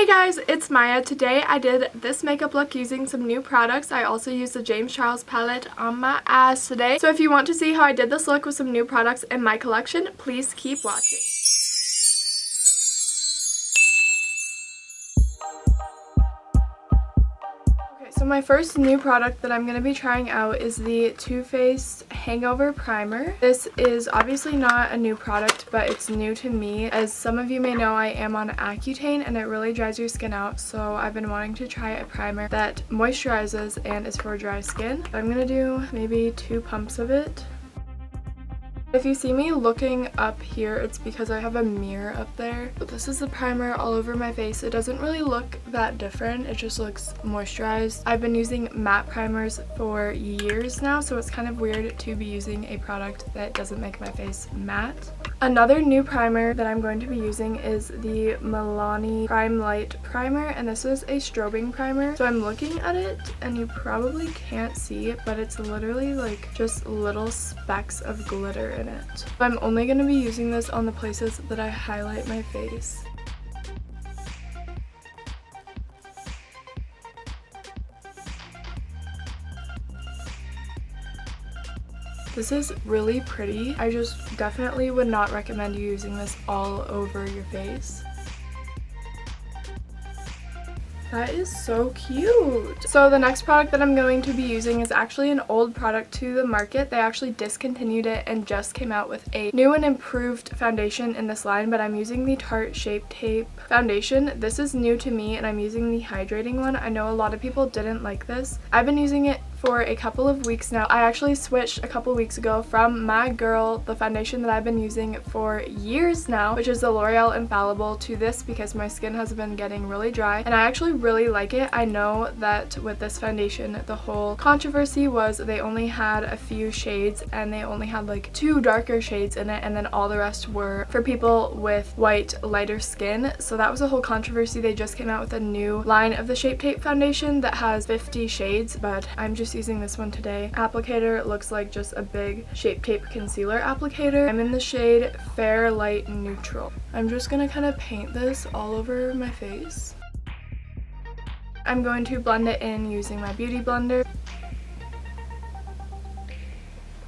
Hey guys, it's Maya. Today I did this makeup look using some new products. I also used the James Charles palette on my eyes today. So if you want to see how I did this look with some new products in my collection, please keep watching. So my first new product that I'm going to be trying out is the Too Faced Hangover Primer. This is obviously not a new product, but it's new to me. As some of you may know, I am on Accutane and it really dries your skin out, so I've been wanting to try a primer that moisturizes and is for dry skin. I'm going to do maybe 2 pumps of it. If you see me looking up here, it's because I have a mirror up there. But this is the primer all over my face. It doesn't really look that different. It just looks moisturized. I've been using matte primers for years now, so it's kind of weird to be using a product that doesn't make my face matte. Another new primer that I'm going to be using is the Milani Prime Light Primer, and this is a strobing primer. So I'm looking at it and you probably can't see it, but it's literally like just little specks of glitter in it. I'm only going to be using this on the places that I highlight my face. This is really pretty. I just definitely would not recommend you using this all over your face. That is so cute. So the next product that I'm going to be using is actually an old product to the market. They actually discontinued it and just came out with a new and improved foundation in this line, but I'm using the Tarte Shape Tape foundation. This is new to me and I'm using the hydrating one. I know a lot of people didn't like this. I've been using it for a couple of weeks now. I actually switched a couple weeks ago from my girl, the foundation that I've been using for years now, which is the L'Oreal Infallible, to this because my skin has been getting really dry and I actually really like it. I know that with this foundation the whole controversy was they only had a few shades and they only had like 2 darker shades in it and then all the rest were for people with white lighter skin. So that was a whole controversy. They just came out with a new line of the Shape Tape foundation that has 50 shades, but I'm just using this one today. Applicator looks like just a big Shape Tape concealer applicator. I'm in the shade Fair Light Neutral. I'm just gonna kind of paint this all over my face. I'm going to blend it in using my beauty blender.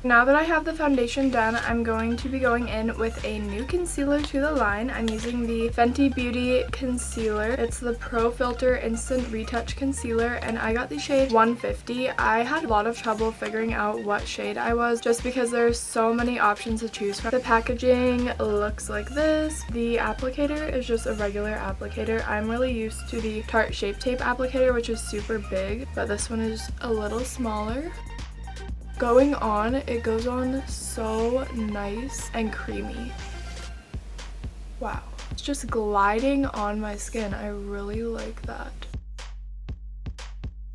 Now that I have the foundation done, I'm going to be going in with a new concealer to the line. I'm using the Fenty Beauty Concealer. It's the Pro Filter Instant Retouch Concealer, and I got the shade 150. I had a lot of trouble figuring out what shade I was just because there's so many options to choose from. The packaging looks like this. The applicator is just a regular applicator. I'm really used to the Tarte Shape Tape applicator, which is super big, but this one is a little smaller. Going on, it goes on so nice and creamy. Wow. It's just gliding on my skin. I really like that.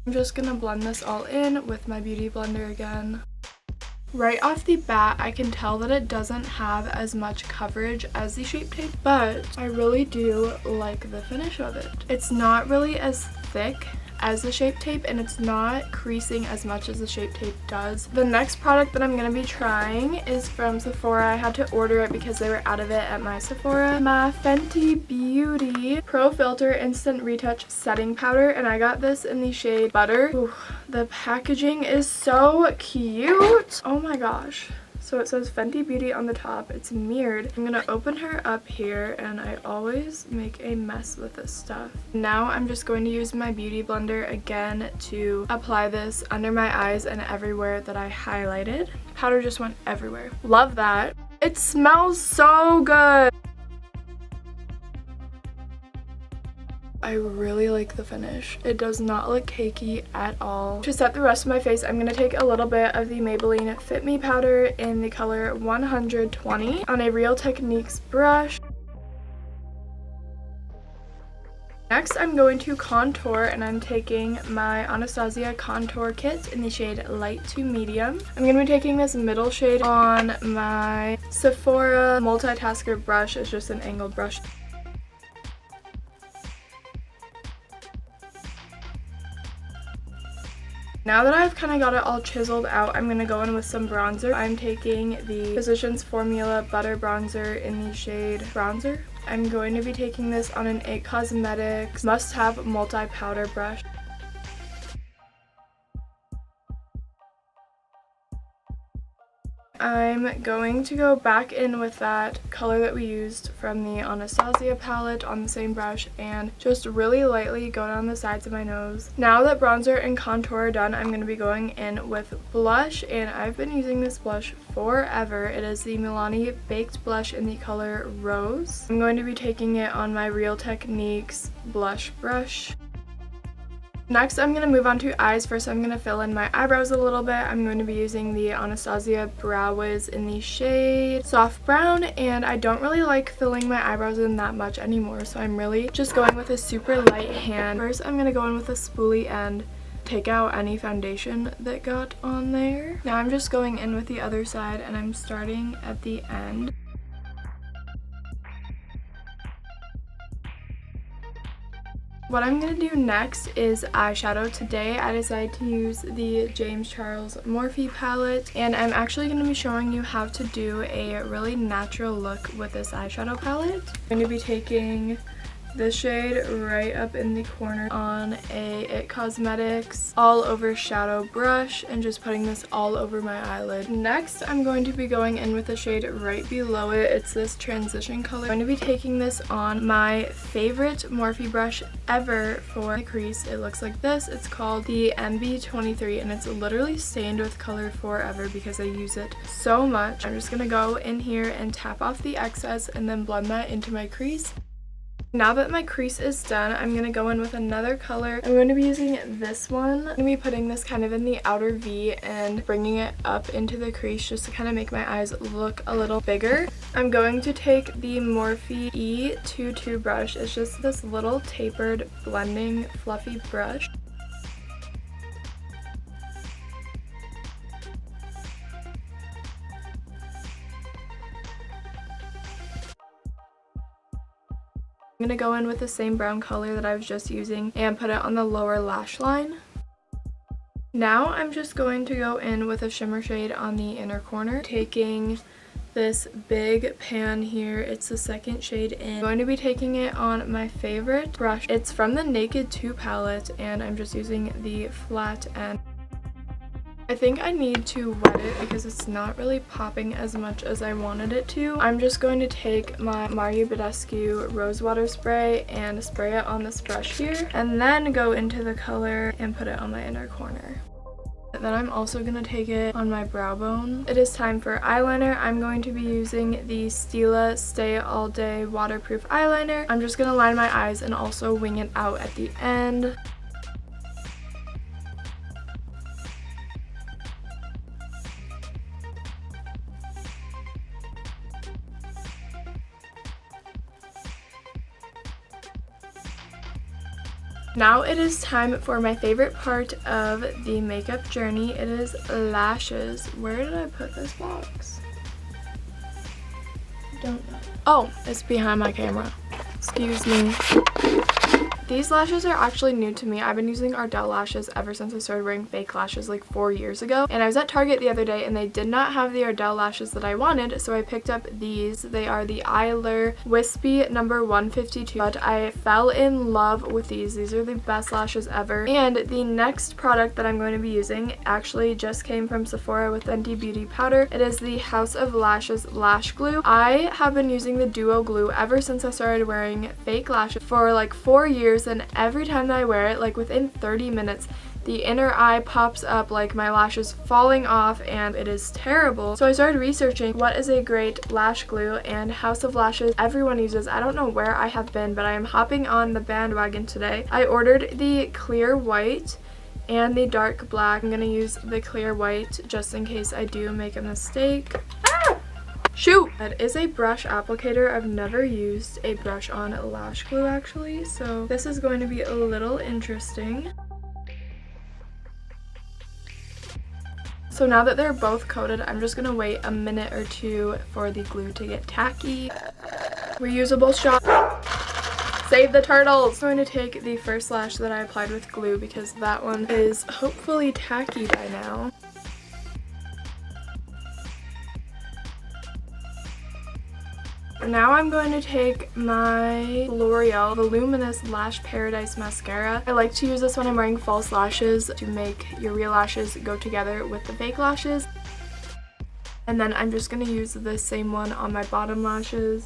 I'm just gonna blend this all in with my beauty blender again. Right off the bat, I can tell that it doesn't have as much coverage as the Shape Tape, but I really do like the finish of it. It's not really as thick as the Shape Tape and it's not creasing as much as the Shape Tape does. The next product that I'm going to be trying is from Sephora. I had to order it because they were out of it at my Sephora. My Fenty Beauty Pro Filter Instant Retouch Setting Powder, and I got this in the shade Butter. Ooh, the packaging is so cute. Oh my gosh. So it says Fenty Beauty on the top. It's mirrored. I'm gonna open her up here, and I always make a mess with this stuff. Now I'm just going to use my beauty blender again to apply this under my eyes and everywhere that I highlighted. Powder just went everywhere. Love that. It smells so good. I really like the finish. It does not look cakey at all. To set the rest of my face, I'm going to take a little bit of the Maybelline Fit Me powder in the color 120 on a Real Techniques brush. Next, I'm going to contour, and I'm taking my Anastasia Contour Kit in the shade Light to Medium. I'm going to be taking this middle shade on my Sephora Multitasker brush. It's just an angled brush. Now that I've kind of got it all chiseled out, I'm going to go in with some bronzer. I'm taking the Physicians Formula Butter Bronzer in the shade Bronzer. I'm going to be taking this on an IT Cosmetics must-have multi-powder brush. I'm going to go back in with that color that we used from the Anastasia palette on the same brush and just really lightly go down the sides of my nose. Now that bronzer and contour are done, I'm going to be going in with blush, and I've been using this blush forever. It is the Milani Baked Blush in the color Rose. I'm going to be taking it on my Real Techniques blush brush. Next, I'm going to move on to eyes. First, I'm going to fill in my eyebrows a little bit. I'm going to be using the Anastasia Brow Wiz in the shade Soft Brown, and I don't really like filling my eyebrows in that much anymore, so I'm really just going with a super light hand. First, I'm going to go in with a spoolie and take out any foundation that got on there. Now I'm just going in with the other side, and I'm starting at the end. What I'm going to do next is eyeshadow. Today I decided to use the James Charles Morphe palette, and I'm actually going to be showing you how to do a really natural look with this eyeshadow palette. I'm going to be taking this shade right up in the corner on a IT Cosmetics all over shadow brush and just putting this all over my eyelid. Next, I'm going to be going in with a shade right below it. It's this transition color. I'm going to be taking this on my favorite Morphe brush ever for the crease. It looks like this. It's called the MB23, and it's literally stained with color forever because I use it so much. I'm just going to go in here and tap off the excess and then blend that into my crease. Now that my crease is done, I'm going to go in with another color. I'm going to be using this one. I'm going to be putting this kind of in the outer V and bringing it up into the crease just to kind of make my eyes look a little bigger. I'm going to take the Morphe E22 brush. It's just this little tapered blending fluffy brush. I'm going to go in with the same brown color that I was just using and put it on the lower lash line. Now I'm just going to go in with a shimmer shade on the inner corner, taking this big pan here. It's the second shade in. I'm going to be taking it on my favorite brush. It's from the Naked 2 palette, and I'm just using the flat end. I think I need to wet it because it's not really popping as much as I wanted it to. I'm just going to take my VSCO Rose Water Spray and spray it on this brush here, and then go into the color and put it on my inner corner. Then I'm also going to take it on my brow bone. It is time for eyeliner. I'm going to be using the Stila Stay All Day Waterproof Eyeliner. I'm just going to line my eyes and also wing it out at the end. Now it is time for my favorite part of the makeup journey. It is lashes. Where did I put this box? Don't know. Oh, it's behind my camera. Excuse me. These lashes are actually new to me. I've been using Ardell lashes ever since I started wearing fake lashes like 4 years ago. And I was at Target the other day and they did not have the Ardell lashes that I wanted, so I picked up these. They are the Eyelure Wispy number 152. But I fell in love with these. These are the best lashes ever. And the next product that I'm going to be using actually just came from Sephora with Fenty Beauty Powder. It is the House of Lashes Lash Glue. I have been using the Duo Glue ever since I started wearing fake lashes for like 4 years. And every time that I wear it, like within 30 minutes, the inner eye pops up like my lashes falling off, and it is terrible. So I started researching what is a great lash glue, and House of Lashes everyone uses. I don't know where I have been, but I am hopping on the bandwagon today. I ordered the clear white and the dark black. I'm gonna use the clear white just in case I do make a mistake. Shoot! That is a brush applicator. I've never used a brush on lash glue actually, so this is going to be a little interesting. So now that they're both coated, I'm just gonna wait a minute or two for the glue to get tacky. Reusable shot. Save the turtles! I'm going to take the first lash that I applied with glue because that one is hopefully tacky by now. now I'm going to take my L'Oreal Voluminous Lash Paradise Mascara. I like to use this when I'm wearing false lashes to make your real lashes go together with the fake lashes. And then I'm just going to use the same one on my bottom lashes.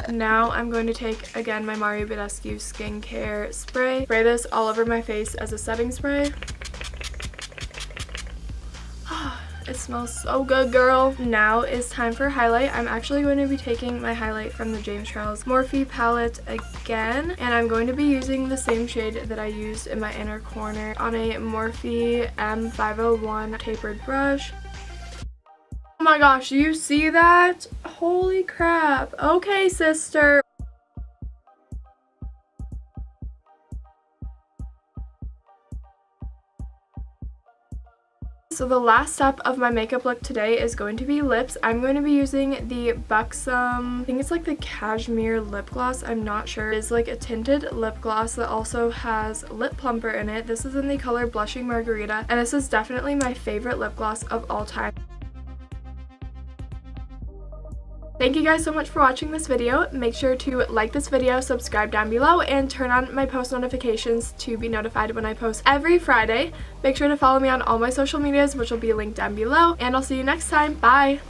Now I'm going to take, again, my MYA JACOBSON skincare spray. Spray this all over my face as a setting spray. It smells so good, girl. Now is time for highlight. I'm actually going to be taking my highlight from the James Charles Morphe palette again. And I'm going to be using the same shade that I used in my inner corner on a Morphe M501 tapered brush. Oh my gosh, do you see that? Holy crap. Okay, sister. So the last step of my makeup look today is going to be lips. I'm going to be using the Buxom, I think it's like the Cashmere lip gloss. I'm not sure. It is like a tinted lip gloss that also has lip plumper in it. This is in the color Blushing Margarita, and this is definitely my favorite lip gloss of all time. Thank you guys so much for watching this video. Make sure to like this video, subscribe down below, and turn on my post notifications to be notified when I post every Friday. Make sure to follow me on all my social medias, which will be linked down below, and I'll see you next time. Bye!